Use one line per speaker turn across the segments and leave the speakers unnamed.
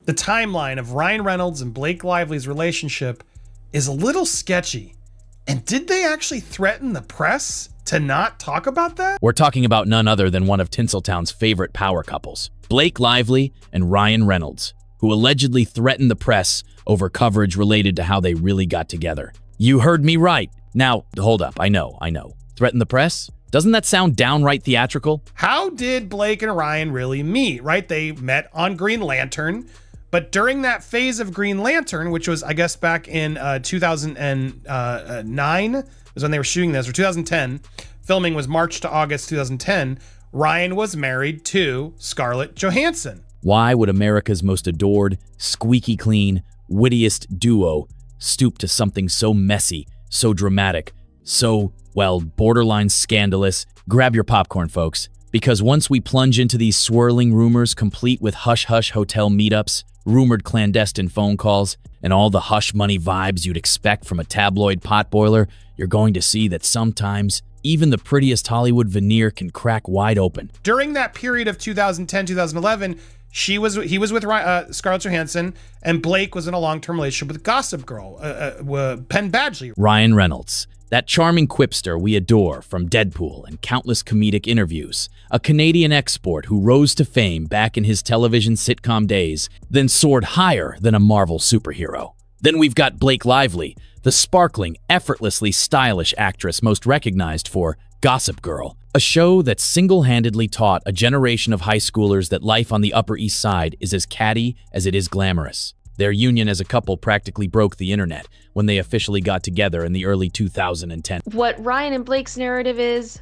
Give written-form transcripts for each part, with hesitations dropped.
The timeline of Ryan Reynolds and Blake Lively's relationship is a little sketchy. And did they actually threaten the press to not talk about that?
We're talking about none other than one of Tinseltown's favorite power couples, Blake Lively and Ryan Reynolds, who allegedly threatened the press over coverage related to how they really got together. You heard me right. Now, hold up. I know. Threaten the press? Doesn't that sound downright theatrical?
How did Blake and Ryan really meet, right? They met on Green Lantern, but during that phase of Green Lantern, which was, I guess, back in 2009, was when they were shooting this, or 2010, filming was March to August 2010, Ryan was married to Scarlett Johansson.
Why would America's most adored, squeaky clean, wittiest duo stoop to something so messy, so dramatic, so, well, borderline scandalous? Grab your popcorn, folks, because once we plunge into these swirling rumors complete with hush-hush hotel meetups, rumored clandestine phone calls, and all the hush money vibes you'd expect from a tabloid potboiler, you're going to see that sometimes even the prettiest Hollywood veneer can crack wide open.
During that period of 2010, 2011, he was with Scarlett Johansson, and Blake was in a long-term relationship with Gossip Girl, Penn Badgley.
Ryan Reynolds, that charming quipster we adore from Deadpool and countless comedic interviews, a Canadian export who rose to fame back in his television sitcom days, then soared higher than a Marvel superhero. Then we've got Blake Lively, the sparkling, effortlessly stylish actress most recognized for Gossip Girl, a show that single-handedly taught a generation of high schoolers that life on the Upper East Side is as catty as it is glamorous. Their union as a couple practically broke the internet when they officially got together in the early 2010s.
What Ryan and Blake's narrative is,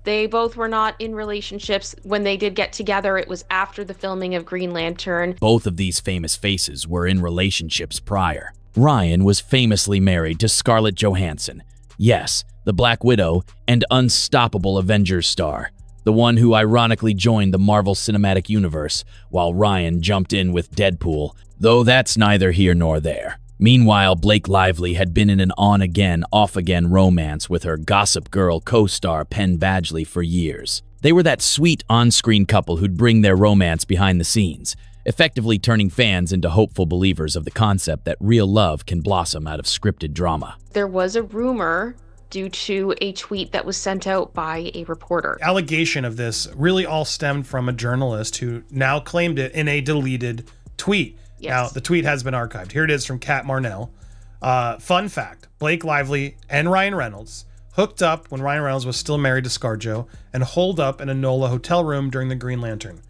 they both were not in relationships. When they did get together, it was after the filming of Green Lantern.
Both of these famous faces were in relationships prior. Ryan was famously married to Scarlett Johansson. Yes, the Black Widow and unstoppable Avengers star. The one who ironically joined the Marvel Cinematic Universe while Ryan jumped in with Deadpool, though that's neither here nor there. Meanwhile, Blake Lively had been in an on-again, off-again romance with her Gossip Girl co-star Penn Badgley for years. They were that sweet on-screen couple who'd bring their romance behind the scenes, effectively turning fans into hopeful believers of the concept that real love can blossom out of scripted drama.
There was a rumor due to a tweet that was sent out by a reporter.
Allegation of this really all stemmed from a journalist who now claimed it in a deleted tweet.
Yes.
Now, the tweet has been archived. Here it is from Kat Marnell. Fun fact, Blake Lively and Ryan Reynolds hooked up when Ryan Reynolds was still married to ScarJo and holed up in a NOLA hotel room during the Green Lantern.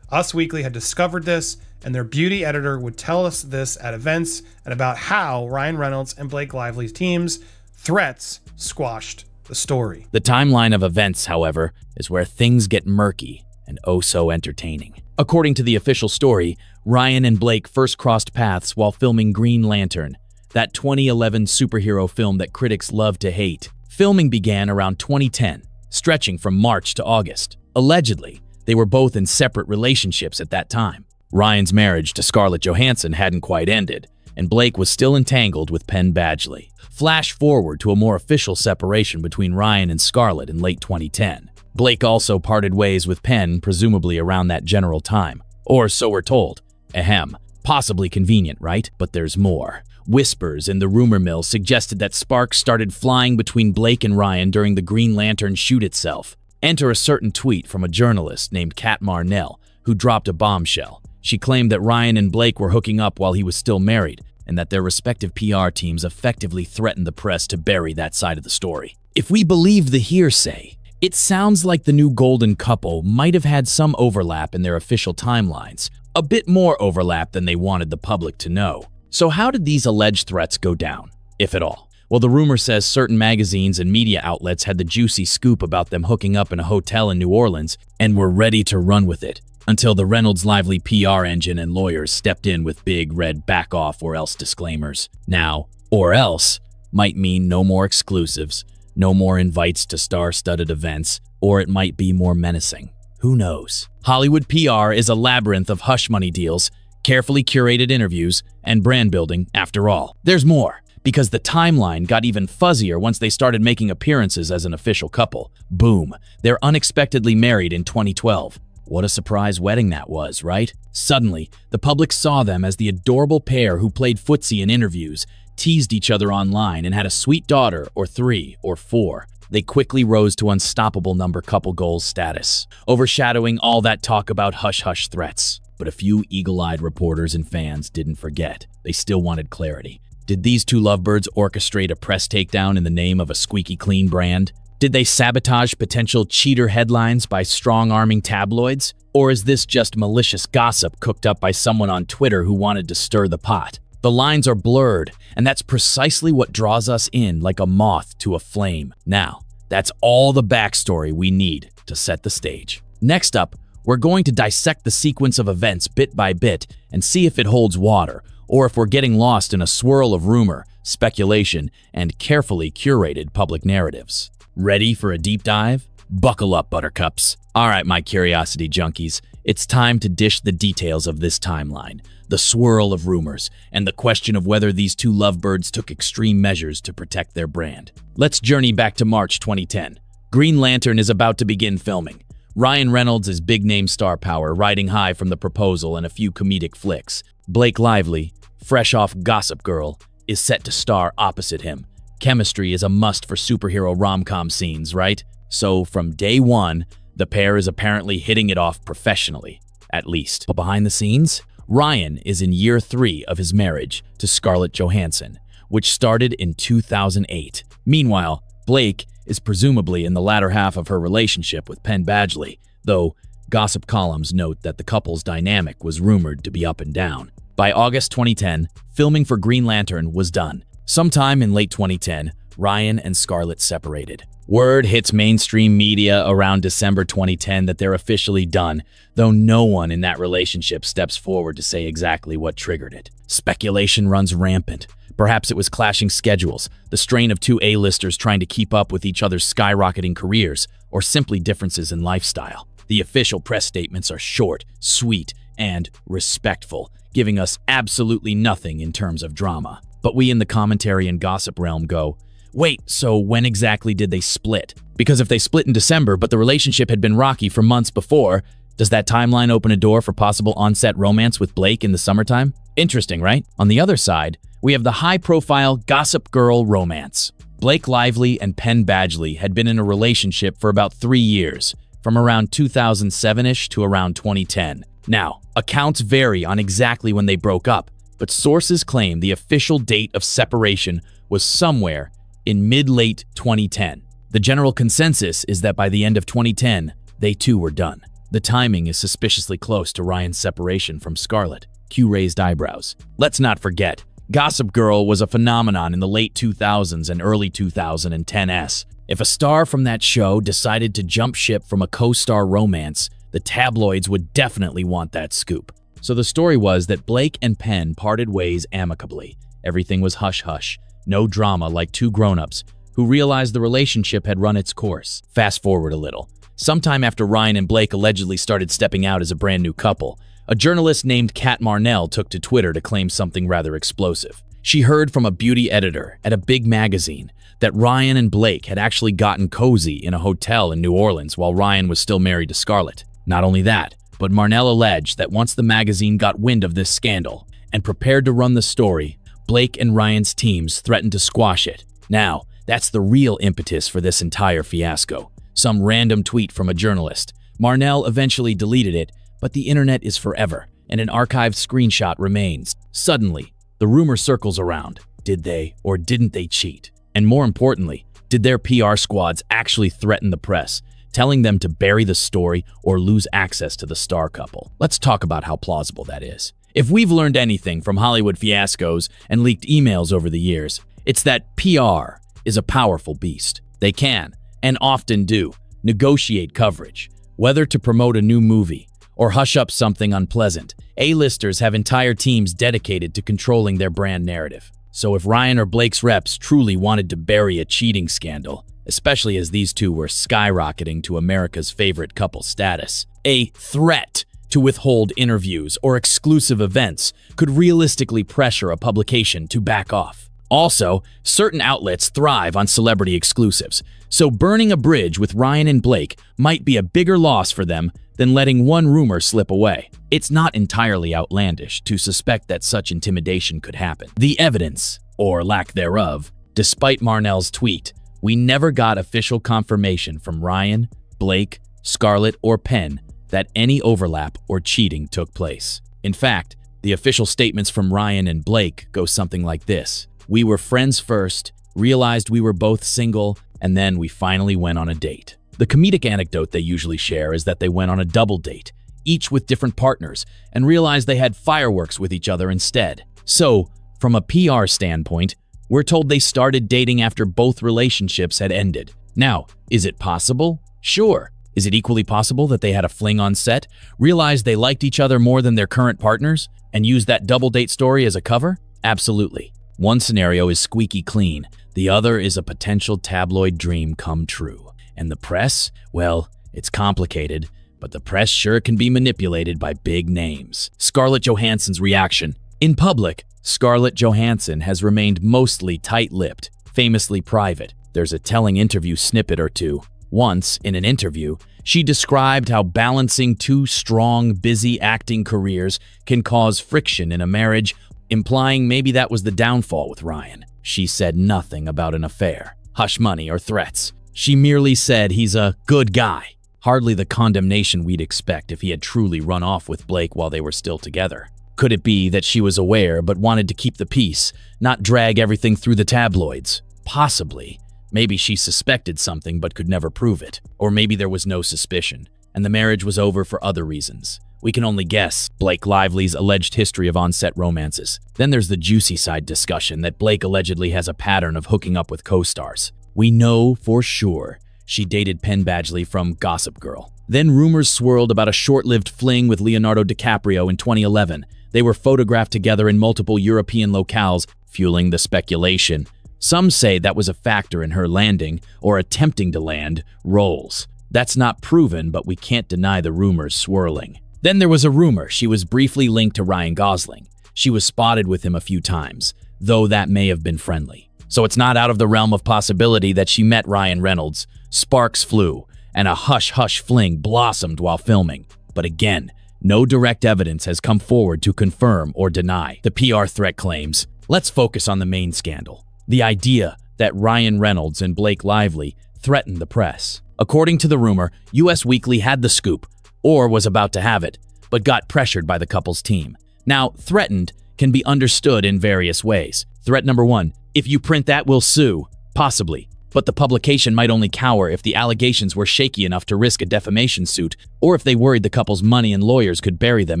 Us Weekly had discovered this, and their beauty editor would tell us this at events and about how Ryan Reynolds and Blake Lively's team's threats squashed the story.
The timeline of events, however, is where things get murky and oh so entertaining. According to the official story, Ryan and Blake first crossed paths while filming Green Lantern, that 2011 superhero film that critics love to hate. Filming began around 2010, stretching from March to August. Allegedly, they were both in separate relationships at that time. Ryan's marriage to Scarlett Johansson hadn't quite ended, and Blake was still entangled with Penn Badgley. Flash forward to a more official separation between Ryan and Scarlett in late 2010. Blake also parted ways with Penn, presumably around that general time. Or so we're told. Ahem. Possibly convenient, right? But there's more. Whispers in the rumor mill suggested that sparks started flying between Blake and Ryan during the Green Lantern shoot itself. Enter a certain tweet from a journalist named Kat Marnell, who dropped a bombshell. She claimed that Ryan and Blake were hooking up while he was still married, and that their respective PR teams effectively threatened the press to bury that side of the story. If we believe the hearsay, it sounds like the new golden couple might have had some overlap in their official timelines, a bit more overlap than they wanted the public to know. So how did these alleged threats go down, if at all? Well, the rumor says certain magazines and media outlets had the juicy scoop about them hooking up in a hotel in New Orleans and were ready to run with it, until the Reynolds Lively PR engine and lawyers stepped in with big red back off or else disclaimers. Now, or else might mean no more exclusives, no more invites to star-studded events, or it might be more menacing. Who knows? Hollywood PR is a labyrinth of hush money deals, carefully curated interviews, and brand building after all. There's more, because the timeline got even fuzzier once they started making appearances as an official couple. Boom, they're unexpectedly married in 2012. What a surprise wedding that was, right? Suddenly, the public saw them as the adorable pair who played footsie in interviews, teased each other online, and had a sweet daughter, or 3, or 4. They quickly rose to unstoppable number couple goals status, overshadowing all that talk about hush-hush threats. But a few eagle-eyed reporters and fans didn't forget. They still wanted clarity. Did these two lovebirds orchestrate a press takedown in the name of a squeaky clean brand? Did they sabotage potential cheater headlines by strong-arming tabloids? Or is this just malicious gossip cooked up by someone on Twitter who wanted to stir the pot? The lines are blurred, and that's precisely what draws us in like a moth to a flame. Now, that's all the backstory we need to set the stage. Next up, we're going to dissect the sequence of events bit by bit and see if it holds water, or if we're getting lost in a swirl of rumor, speculation, and carefully curated public narratives. Ready for a deep dive? Buckle up, buttercups. All right, my curiosity junkies, it's time to dish the details of this timeline, the swirl of rumors, and the question of whether these two lovebirds took extreme measures to protect their brand. Let's journey back to March 2010. Green Lantern is about to begin filming. Ryan Reynolds is big-name star power, riding high from The Proposal and a few comedic flicks. Blake Lively, fresh off Gossip Girl, is set to star opposite him. Chemistry is a must for superhero rom-com scenes, right? So from day one, the pair is apparently hitting it off professionally, at least. But behind the scenes, Ryan is in year 3 of his marriage to Scarlett Johansson, which started in 2008. Meanwhile, Blake is presumably in the latter half of her relationship with Penn Badgley, though gossip columns note that the couple's dynamic was rumored to be up and down. By August 2010, filming for Green Lantern was done. Sometime in late 2010, Ryan and Scarlett separated. Word hits mainstream media around December 2010 that they're officially done, though no one in that relationship steps forward to say exactly what triggered it. Speculation runs rampant. Perhaps it was clashing schedules, the strain of two A-listers trying to keep up with each other's skyrocketing careers, or simply differences in lifestyle. The official press statements are short, sweet, and respectful, giving us absolutely nothing in terms of drama. But we in the commentary and gossip realm go, wait, so when exactly did they split? Because if they split in December, but the relationship had been rocky for months before, does that timeline open a door for possible on-set romance with Blake in the summertime? Interesting, right? On the other side, we have the high-profile Gossip Girl romance. Blake Lively and Penn Badgley had been in a relationship for about 3 years, from around 2007-ish to around 2010. Now, accounts vary on exactly when they broke up, but sources claim the official date of separation was somewhere in mid-late 2010. The general consensus is that by the end of 2010, they too were done. The timing is suspiciously close to Ryan's separation from Scarlett. Cue raised eyebrows. Let's not forget, Gossip Girl was a phenomenon in the late 2000s and early 2010s. If a star from that show decided to jump ship from a co-star romance, the tabloids would definitely want that scoop. So the story was that Blake and Penn parted ways amicably. Everything was hush-hush, no drama, like two grown-ups who realized the relationship had run its course. Fast forward a little. Sometime after Ryan and Blake allegedly started stepping out as a brand new couple, a journalist named Kat Marnell took to Twitter to claim something rather explosive. She heard from a beauty editor at a big magazine that Ryan and Blake had actually gotten cozy in a hotel in New Orleans while Ryan was still married to Scarlett. Not only that, but Marnell alleged that once the magazine got wind of this scandal and prepared to run the story, Blake and Ryan's teams threatened to squash it. Now, that's the real impetus for this entire fiasco. Some random tweet from a journalist. Marnell eventually deleted it, but the internet is forever, and an archived screenshot remains. Suddenly, the rumor circles around. Did they or didn't they cheat? And more importantly, did their PR squads actually threaten the press, telling them to bury the story or lose access to the star couple? Let's talk about how plausible that is. If we've learned anything from Hollywood fiascos and leaked emails over the years, it's that PR is a powerful beast. They can, and often do, negotiate coverage, whether to promote a new movie or hush up something unpleasant. A-listers have entire teams dedicated to controlling their brand narrative. So if Ryan or Blake's reps truly wanted to bury a cheating scandal, especially as these two were skyrocketing to America's favorite couple status, a threat to withhold interviews or exclusive events could realistically pressure a publication to back off. Also, certain outlets thrive on celebrity exclusives, so burning a bridge with Ryan and Blake might be a bigger loss for them than letting one rumor slip away. It's not entirely outlandish to suspect that such intimidation could happen. The evidence, or lack thereof, despite Marnell's tweet, we never got official confirmation from Ryan, Blake, Scarlett, or Penn that any overlap or cheating took place. In fact, the official statements from Ryan and Blake go something like this: "We were friends first, realized we were both single, and then we finally went on a date." The comedic anecdote they usually share is that they went on a double date, each with different partners, and realized they had fireworks with each other instead. So, from a PR standpoint, we're told they started dating after both relationships had ended. Now, is it possible? Sure. Is it equally possible that they had a fling on set, realized they liked each other more than their current partners, and used that double date story as a cover? Absolutely. One scenario is squeaky clean. The other is a potential tabloid dream come true. And the press? Well, it's complicated, but the press sure can be manipulated by big names. Scarlett Johansson's reaction. In public, Scarlett Johansson has remained mostly tight-lipped, famously private. There's a telling interview snippet or two. Once, in an interview, she described how balancing two strong, busy acting careers can cause friction in a marriage, implying maybe that was the downfall with Ryan. She said nothing about an affair, hush money, or threats. She merely said he's a good guy. Hardly the condemnation we'd expect if he had truly run off with Blake while they were still together. Could it be that she was aware but wanted to keep the peace, not drag everything through the tabloids? Possibly. Maybe she suspected something but could never prove it. Or maybe there was no suspicion, and the marriage was over for other reasons. We can only guess Blake Lively's alleged history of on-set romances. Then there's the juicy side discussion that Blake allegedly has a pattern of hooking up with co-stars. We know for sure she dated Penn Badgley from Gossip Girl. Then rumors swirled about a short-lived fling with Leonardo DiCaprio in 2011. They were photographed together in multiple European locales, fueling the speculation. Some say that was a factor in her landing, or attempting to land, roles. That's not proven, but we can't deny the rumors swirling. Then there was a rumor she was briefly linked to Ryan Gosling. She was spotted with him a few times, though that may have been friendly. So it's not out of the realm of possibility that she met Ryan Reynolds, sparks flew, and a hush-hush fling blossomed while filming. But again, no direct evidence has come forward to confirm or deny the PR threat claims. Let's focus on the main scandal. The idea that Ryan Reynolds and Blake Lively threatened the press. According to the rumor, US Weekly had the scoop, or was about to have it, but got pressured by the couple's team. Now, threatened can be understood in various ways. Threat number one, if you print that, we'll sue. Possibly. But the publication might only cower if the allegations were shaky enough to risk a defamation suit, or if they worried the couple's money and lawyers could bury them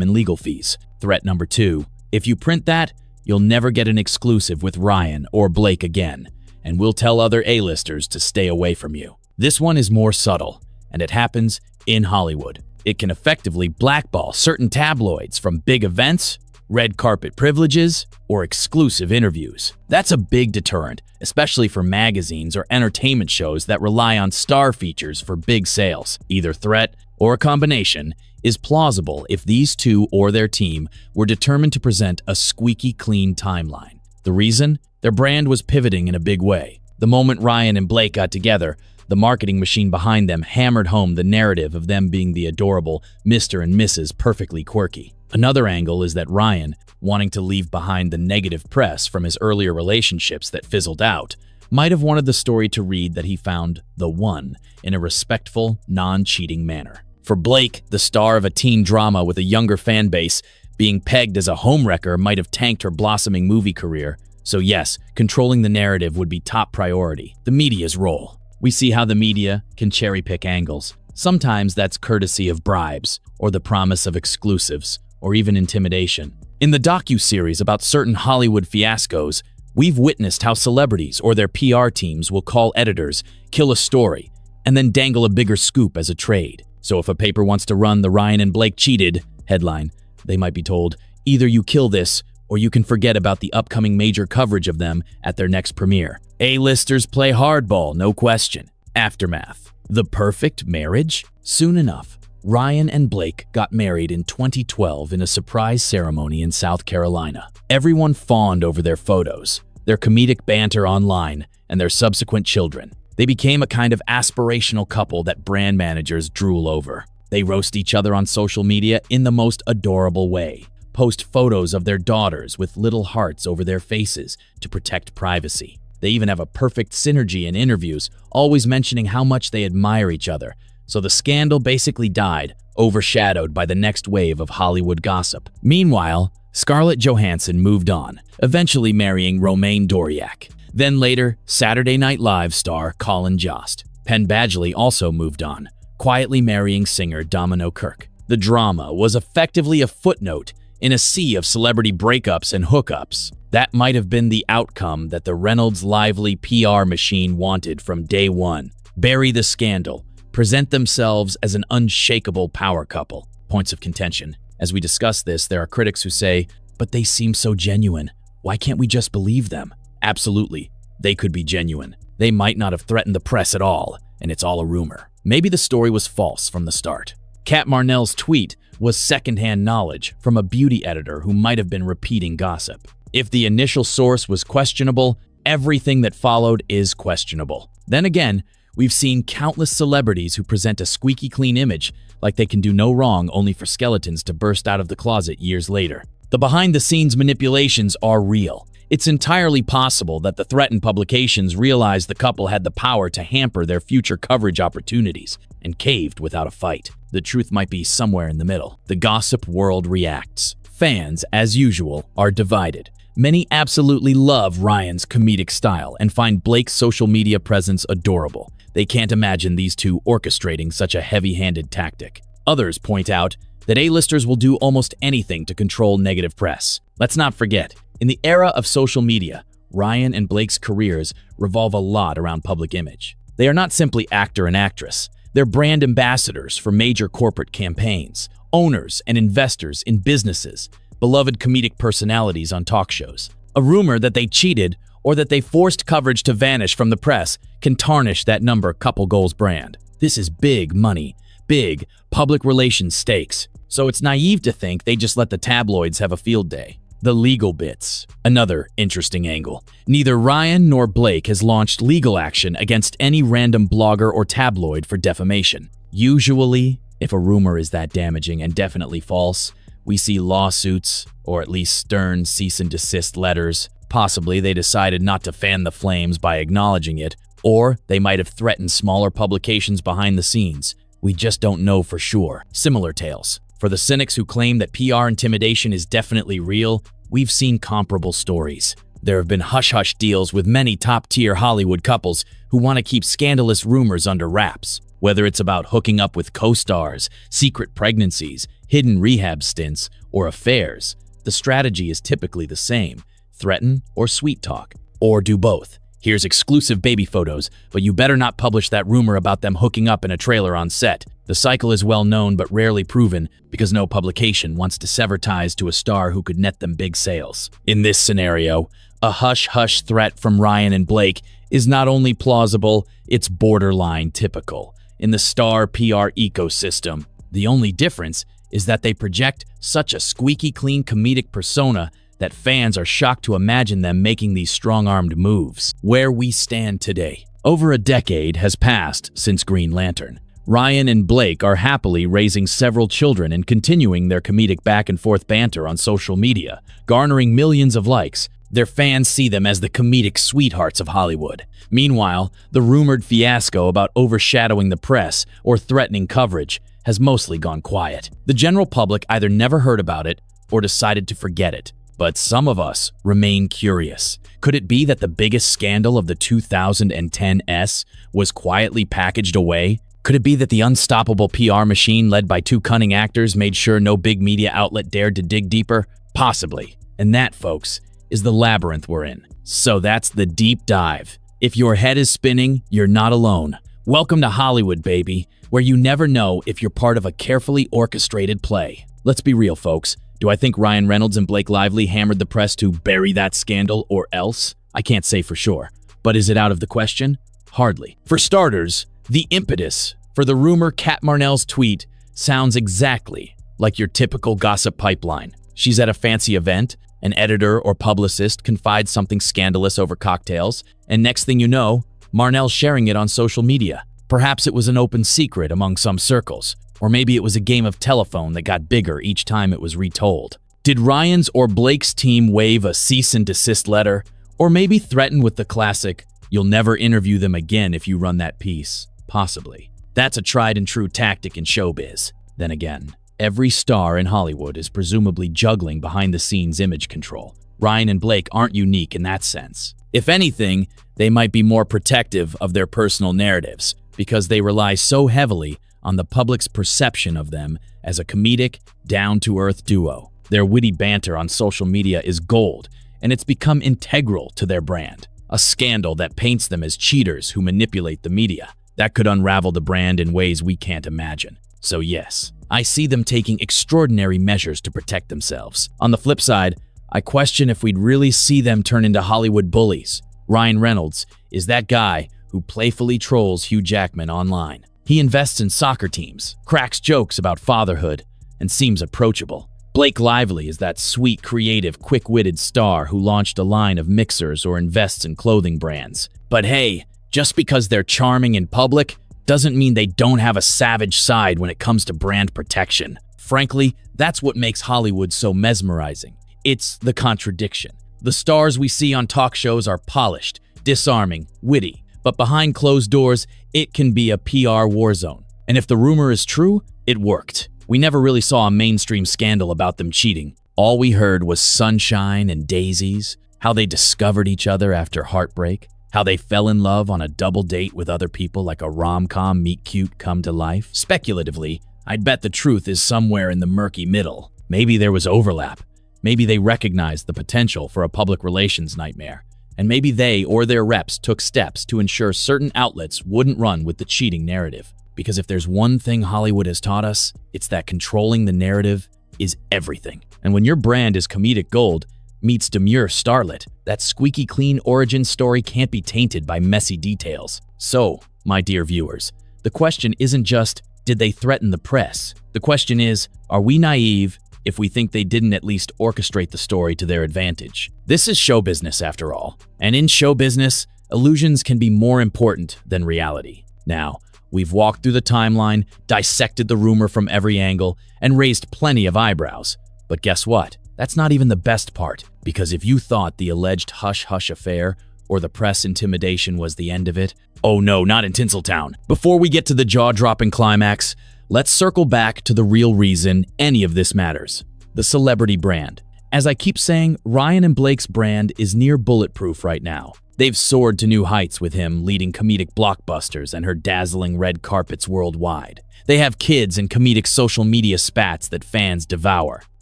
in legal fees. Threat number two, if you print that, you'll never get an exclusive with Ryan or Blake again, and we'll tell other A-listers to stay away from you. This one is more subtle, and it happens in Hollywood. It can effectively blackball certain tabloids from big events, red carpet privileges, or exclusive interviews. That's a big deterrent, especially for magazines or entertainment shows that rely on star features for big sales. Either threat or a combination is plausible if these two or their team were determined to present a squeaky clean timeline. The reason? Their brand was pivoting in a big way. The moment Ryan and Blake got together, the marketing machine behind them hammered home the narrative of them being the adorable Mr. and Mrs. Perfectly Quirky. Another angle is that Ryan, wanting to leave behind the negative press from his earlier relationships that fizzled out, might have wanted the story to read that he found the one in a respectful, non-cheating manner. For Blake, the star of a teen drama with a younger fan base, being pegged as a homewrecker might have tanked her blossoming movie career. So yes, controlling the narrative would be top priority. The media's role. We see how the media can cherry-pick angles. Sometimes that's courtesy of bribes, or the promise of exclusives, or even intimidation. In the docu-series about certain Hollywood fiascos, we've witnessed how celebrities or their PR teams will call editors, kill a story, and then dangle a bigger scoop as a trade. So if a paper wants to run the Ryan and Blake cheated headline, they might be told, either you kill this, or you can forget about the upcoming major coverage of them at their next premiere. A-listers play hardball, no question. Aftermath. The perfect marriage? Soon enough, Ryan and Blake got married in 2012 in a surprise ceremony in South Carolina. Everyone fawned over their photos, their comedic banter online, and their subsequent children. They became a kind of aspirational couple that brand managers drool over. They roast each other on social media in the most adorable way. Post photos of their daughters with little hearts over their faces to protect privacy. They even have a perfect synergy in interviews, always mentioning how much they admire each other. So the scandal basically died, overshadowed by the next wave of Hollywood gossip. Meanwhile, Scarlett Johansson moved on, eventually marrying Romain Doriak. Then later, Saturday Night Live star Colin Jost. Penn Badgley also moved on, quietly marrying singer Domino Kirk. The drama was effectively a footnote in a sea of celebrity breakups and hookups. That might have been the outcome that the Reynolds lively PR machine wanted from day one. Bury the scandal, present themselves as an unshakable power couple. Points of contention. As we discuss this, there are critics who say, but they seem so genuine. Why can't we just believe them? Absolutely, they could be genuine. They might not have threatened the press at all, and it's all a rumor. Maybe the story was false from the start. Kat Marnell's tweet was secondhand knowledge from a beauty editor who might have been repeating gossip. If the initial source was questionable, everything that followed is questionable. Then again, we've seen countless celebrities who present a squeaky clean image like they can do no wrong only for skeletons to burst out of the closet years later. The behind-the-scenes manipulations are real. It's entirely possible that the threatened publications realized the couple had the power to hamper their future coverage opportunities and caved without a fight. The truth might be somewhere in the middle. The gossip world reacts. Fans, as usual, are divided. Many absolutely love Ryan's comedic style and find Blake's social media presence adorable. They can't imagine these two orchestrating such a heavy-handed tactic. Others point out that A-listers will do almost anything to control negative press. Let's not forget, in the era of social media, Ryan and Blake's careers revolve a lot around public image. They are not simply actor and actress. They're brand ambassadors for major corporate campaigns, owners and investors in businesses, beloved comedic personalities on talk shows. A rumor that they cheated or that they forced coverage to vanish from the press can tarnish that number couple goals brand. This is big money, big public relations stakes. So it's naive to think they just let the tabloids have a field day. The legal bits. Another interesting angle. Neither Ryan nor Blake has launched legal action against any random blogger or tabloid for defamation. Usually, if a rumor is that damaging and definitely false, we see lawsuits, or at least stern cease and desist letters. Possibly they decided not to fan the flames by acknowledging it, or they might have threatened smaller publications behind the scenes. We just don't know for sure. Similar tales. For the cynics who claim that PR intimidation is definitely real, we've seen comparable stories. There have been hush-hush deals with many top-tier Hollywood couples who want to keep scandalous rumors under wraps. Whether it's about hooking up with co-stars, secret pregnancies, hidden rehab stints, or affairs, the strategy is typically the same: threaten or sweet talk, or do both. Here's exclusive baby photos, but you better not publish that rumor about them hooking up in a trailer on set. The cycle is well known but rarely proven because no publication wants to sever ties to a star who could net them big sales. In this scenario, a hush-hush threat from Ryan and Blake is not only plausible, it's borderline typical. In the star PR ecosystem, the only difference is that they project such a squeaky clean comedic persona that fans are shocked to imagine them making these strong-armed moves. Where we stand today. Over a decade has passed since Green Lantern. Ryan and Blake are happily raising several children and continuing their comedic back-and-forth banter on social media, garnering millions of likes. Their fans see them as the comedic sweethearts of Hollywood. Meanwhile, the rumored fiasco about overshadowing the press or threatening coverage has mostly gone quiet. The general public either never heard about it or decided to forget it. But some of us remain curious. Could it be that the biggest scandal of the 2010s was quietly packaged away? Could it be that the unstoppable PR machine led by two cunning actors made sure no big media outlet dared to dig deeper? Possibly. And that, folks, is the labyrinth we're in. So that's the deep dive. If your head is spinning, you're not alone. Welcome to Hollywood, baby, where you never know if you're part of a carefully orchestrated play. Let's be real, folks. Do I think Ryan Reynolds and Blake Lively hammered the press to bury that scandal or else? I can't say for sure. But is it out of the question? Hardly. For starters, the impetus for the rumor Kat Marnell's tweet sounds exactly like your typical gossip pipeline. She's at a fancy event, an editor or publicist confides something scandalous over cocktails, and next thing you know, Marnell's sharing it on social media. Perhaps it was an open secret among some circles, Or maybe it was a game of telephone that got bigger each time it was retold. Did Ryan's or Blake's team wave a cease and desist letter? Or maybe threaten with the classic, "You'll never interview them again if you run that piece"? Possibly. That's a tried and true tactic in showbiz. Then again, every star in Hollywood is presumably juggling behind-the-scenes image control. Ryan and Blake aren't unique in that sense. If anything, they might be more protective of their personal narratives because they rely so heavily on the public's perception of them as a comedic, down-to-earth duo. Their witty banter on social media is gold, and it's become integral to their brand. A scandal that paints them as cheaters who manipulate the media. That could unravel the brand in ways we can't imagine. So yes, I see them taking extraordinary measures to protect themselves. On the flip side, I question if we'd really see them turn into Hollywood bullies. Ryan Reynolds is that guy who playfully trolls Hugh Jackman online. He invests in soccer teams, cracks jokes about fatherhood, and seems approachable. Blake Lively is that sweet, creative, quick-witted star who launched a line of mixers or invests in clothing brands. But hey, just because they're charming in public doesn't mean they don't have a savage side when it comes to brand protection. Frankly, that's what makes Hollywood so mesmerizing. It's the contradiction. The stars we see on talk shows are polished, disarming, witty, but behind closed doors, it can be a PR war zone. And if the rumor is true, it worked. We never really saw a mainstream scandal about them cheating. All we heard was sunshine and daisies, how they discovered each other after heartbreak, how they fell in love on a double date with other people like a rom-com meet cute come to life. Speculatively, I'd bet the truth is somewhere in the murky middle. Maybe there was overlap. Maybe they recognized the potential for a public relations nightmare. And maybe they or their reps took steps to ensure certain outlets wouldn't run with the cheating narrative. Because if there's one thing Hollywood has taught us, it's that controlling the narrative is everything. And when your brand is comedic gold meets demure starlet, that squeaky clean origin story can't be tainted by messy details. So, my dear viewers, the question isn't just, did they threaten the press? The question is, are we naive if we think they didn't at least orchestrate the story to their advantage? This is show business after all. And in show business, illusions can be more important than reality. Now, we've walked through the timeline, dissected the rumor from every angle, and raised plenty of eyebrows. But guess what? That's not even the best part, because if you thought the alleged hush-hush affair or the press intimidation was the end of it, oh no, not in Tinseltown. Before we get to the jaw-dropping climax, let's circle back to the real reason any of this matters: the celebrity brand. As I keep saying, Ryan and Blake's brand is near bulletproof right now. They've soared to new heights with him leading comedic blockbusters and her dazzling red carpets worldwide. They have kids and comedic social media spats that fans devour.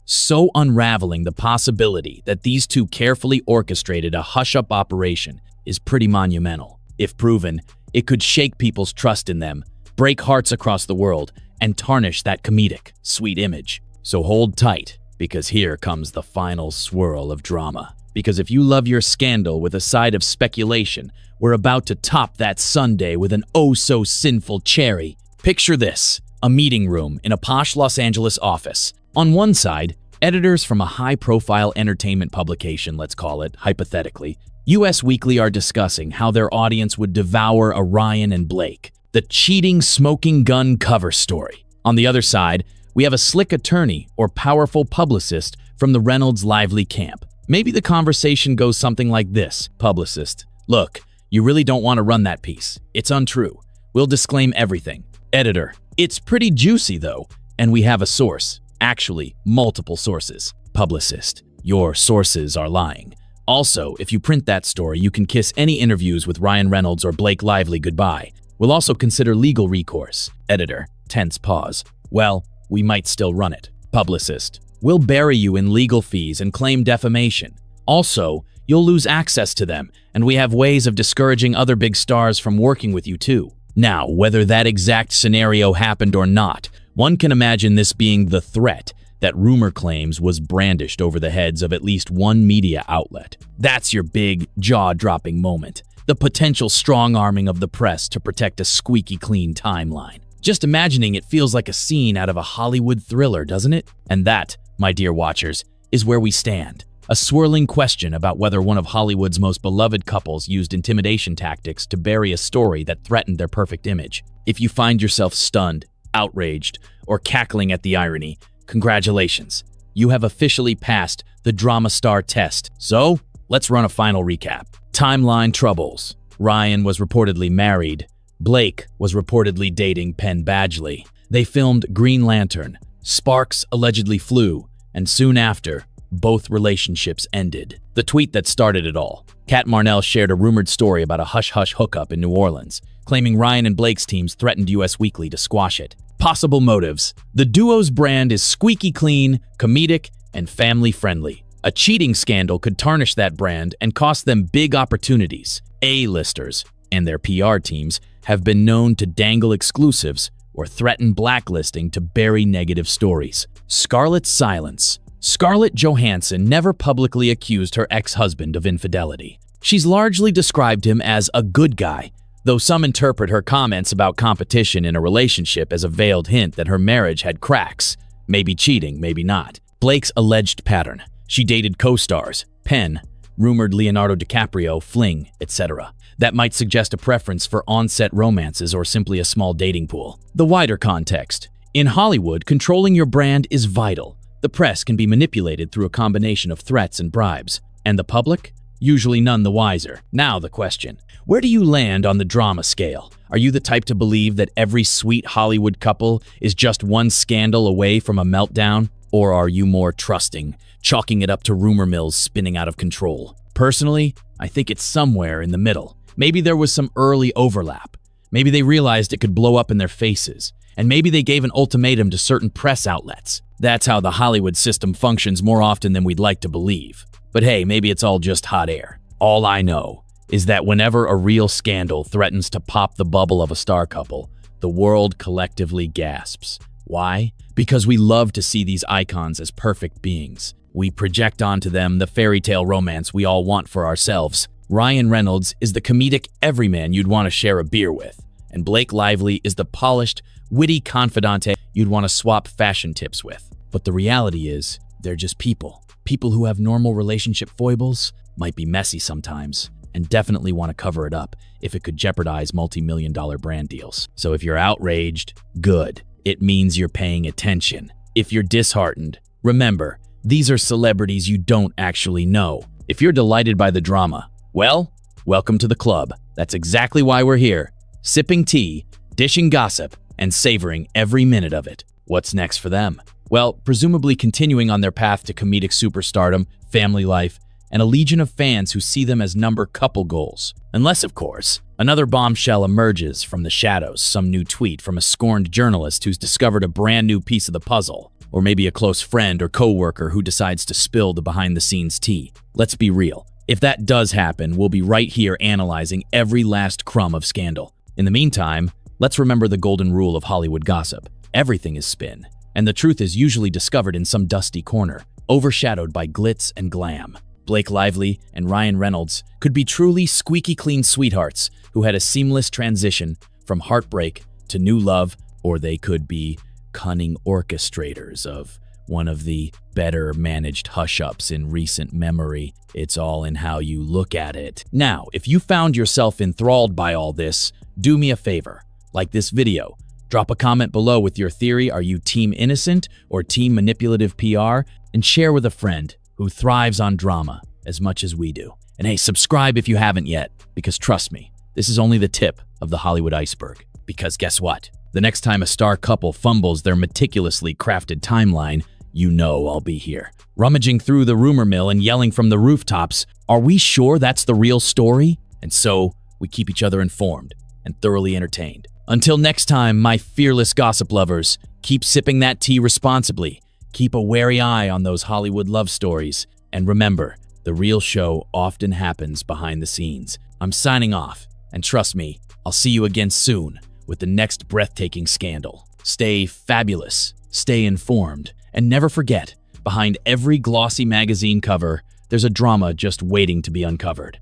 So unraveling the possibility that these two carefully orchestrated a hush-up operation is pretty monumental. If proven, it could shake people's trust in them, break hearts across the world, and tarnish that comedic, sweet image. So hold tight, because here comes the final swirl of drama. Because if you love your scandal with a side of speculation, we're about to top that sundae with an oh-so-sinful cherry. Picture this: a meeting room in a posh Los Angeles office. On one side, editors from a high-profile entertainment publication, let's call it, hypothetically, US Weekly, are discussing how their audience would devour a Ryan and Blake, the cheating smoking gun cover story. On the other side, we have a slick attorney or powerful publicist from the Reynolds Lively camp. Maybe the conversation goes something like this: publicist, look, you really don't want to run that piece. It's untrue. We'll disclaim everything. Editor, it's pretty juicy though, and we have a source. Actually, multiple sources. Publicist, your sources are lying. Also, if you print that story, you can kiss any interviews with Ryan Reynolds or Blake Lively goodbye. We'll also consider legal recourse. Editor, tense pause. Well, we might still run it. Publicist, we'll bury you in legal fees and claim defamation. Also, you'll lose access to them, and we have ways of discouraging other big stars from working with you too. Now, whether that exact scenario happened or not, one can imagine this being the threat that rumor claims was brandished over the heads of at least one media outlet. That's your big, jaw-dropping moment. The potential strong-arming of the press to protect a squeaky clean timeline. Just imagining it feels like a scene out of a Hollywood thriller, doesn't it? And that, my dear watchers, is where we stand. A swirling question about whether one of Hollywood's most beloved couples used intimidation tactics to bury a story that threatened their perfect image. If you find yourself stunned, outraged, or cackling at the irony, congratulations. You have officially passed the drama star test. So, let's run a final recap. Timeline troubles. Ryan was reportedly married. Blake was reportedly dating Penn Badgley. They filmed Green Lantern. Sparks allegedly flew, and soon after, both relationships ended. The tweet that started it all. Kat Marnell shared a rumored story about a hush-hush hookup in New Orleans, claiming Ryan and Blake's teams threatened US Weekly to squash it. Possible motives. The duo's brand is squeaky clean, comedic, and family-friendly. A cheating scandal could tarnish that brand and cost them big opportunities. A-listers and their PR teams have been known to dangle exclusives or threaten blacklisting to bury negative stories. Scarlett's silence. Scarlett Johansson never publicly accused her ex-husband of infidelity. She's largely described him as a good guy, though some interpret her comments about competition in a relationship as a veiled hint that her marriage had cracks. Maybe cheating, maybe not. Blake's alleged pattern. She dated co-stars, Penn, rumored Leonardo DiCaprio, fling, etc. That might suggest a preference for on-set romances or simply a small dating pool. The wider context. In Hollywood, controlling your brand is vital. The press can be manipulated through a combination of threats and bribes. And the public? Usually none the wiser. Now the question. Where do you land on the drama scale? Are you the type to believe that every sweet Hollywood couple is just one scandal away from a meltdown? Or are you more trusting, chalking it up to rumor mills spinning out of control? Personally, I think it's somewhere in the middle. Maybe there was some early overlap. Maybe they realized it could blow up in their faces. And maybe they gave an ultimatum to certain press outlets. That's how the Hollywood system functions more often than we'd like to believe. But hey, maybe it's all just hot air. All I know is that whenever a real scandal threatens to pop the bubble of a star couple, the world collectively gasps. Why? Because we love to see these icons as perfect beings. We project onto them the fairy tale romance we all want for ourselves. Ryan Reynolds is the comedic everyman you'd want to share a beer with, and Blake Lively is the polished, witty confidante you'd want to swap fashion tips with. But the reality is, they're just people. People who have normal relationship foibles, might be messy sometimes, and definitely want to cover it up if it could jeopardize multi-million-dollar brand deals. So if you're outraged, good. It means you're paying attention. If you're disheartened, remember, these are celebrities you don't actually know. If you're delighted by the drama, well, welcome to the club. That's exactly why we're here. Sipping tea, dishing gossip, and savoring every minute of it. What's next for them? Well, presumably continuing on their path to comedic superstardom, family life, and a legion of fans who see them as number couple goals. Unless, of course, another bombshell emerges from the shadows, some new tweet from a scorned journalist who's discovered a brand new piece of the puzzle, or maybe a close friend or coworker who decides to spill the behind-the-scenes tea. Let's be real. If that does happen, we'll be right here analyzing every last crumb of scandal. In the meantime, let's remember the golden rule of Hollywood gossip. Everything is spin, and the truth is usually discovered in some dusty corner, overshadowed by glitz and glam. Blake Lively and Ryan Reynolds could be truly squeaky clean sweethearts who had a seamless transition from heartbreak to new love, or they could be cunning orchestrators of one of the better managed hush-ups in recent memory. It's all in how you look at it. Now, if you found yourself enthralled by all this, do me a favor. Like this video. Drop a comment below with your theory. Are you team innocent or team manipulative PR? And share with a friend who thrives on drama as much as we do. And hey, subscribe if you haven't yet, because trust me, this is only the tip of the Hollywood iceberg. Because guess what? The next time a star couple fumbles their meticulously crafted timeline, you know I'll be here, rummaging through the rumor mill and yelling from the rooftops, are we sure that's the real story? And so, we keep each other informed and thoroughly entertained. Until next time, my fearless gossip lovers, keep sipping that tea responsibly, keep a wary eye on those Hollywood love stories, and remember, the real show often happens behind the scenes. I'm signing off, and trust me, I'll see you again soon with the next breathtaking scandal. Stay fabulous, stay informed, and never forget, behind every glossy magazine cover, there's a drama just waiting to be uncovered.